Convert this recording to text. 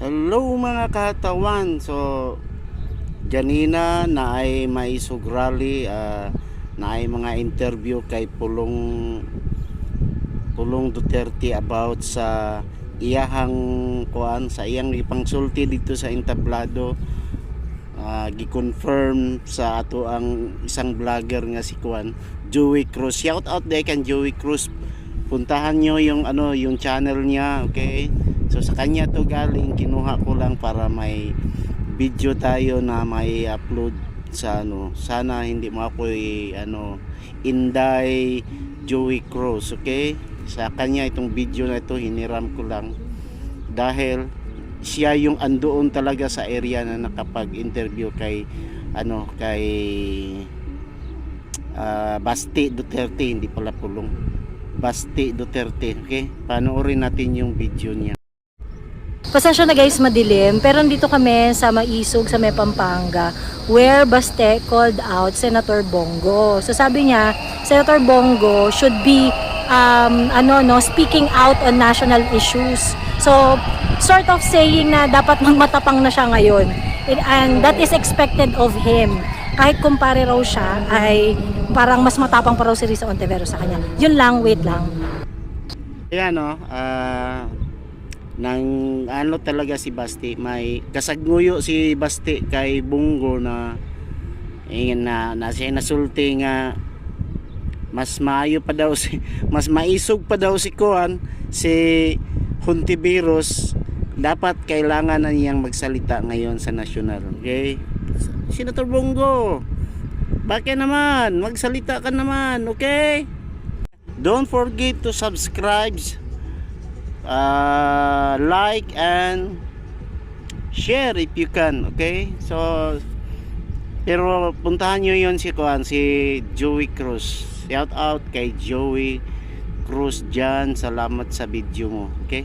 Hello mga katawan. So ganina na ay may sugrali na ay mga interview kay Pulong Duterte about sa iyahang kuan sa iyang ipangsulti dito sa entablado. Gi-confirm sa ato ang isang vlogger nga si kuan Joey Cruz. Shout out day kan Joey Cruz. Puntahan nyo yung yung channel niya, okay? So sa kanya to galing, kinuha ko lang para may video tayo na may upload sa sana hindi mo ako Inday Joey Cruz, okay? Sa kanya itong video na ito hiniram ko lang dahil siya yung andoon talaga sa area na nakapag-interview kay Basti Duterte, hindi pala Pulong. Basti Duterte, okay? Panoorin natin yung video niya. Pasensya na guys, madilim, pero nandito kami sa Maisog, sa may Pampanga, where Baste called out Senator Bongo. So sabi niya, Senator Bongo should be speaking out on national issues. So sort of saying na dapat magmatapang na siya ngayon. And that is expected of him. Kahit kumpare raw siya, ay parang mas matapang pa raw si Risa Ontiveros sa kanya. Yun lang, wait lang. Ayan nang talaga si Basti, may kasagnuyo si Basti kay Bongo na siya nasulti nga mas maayo pa daw mas maisog pa daw si Hontiveros, dapat kailangan na niyang magsalita ngayon sa nasyonal, okay? Senator Bongo, bakit naman magsalita ka naman, okay? Don't forget to subscribe, like and share if you can, okay? So pero puntahan nyo yun si Joey Cruz. Shout out kay Joey Cruz dyan, salamat sa video mo, okay?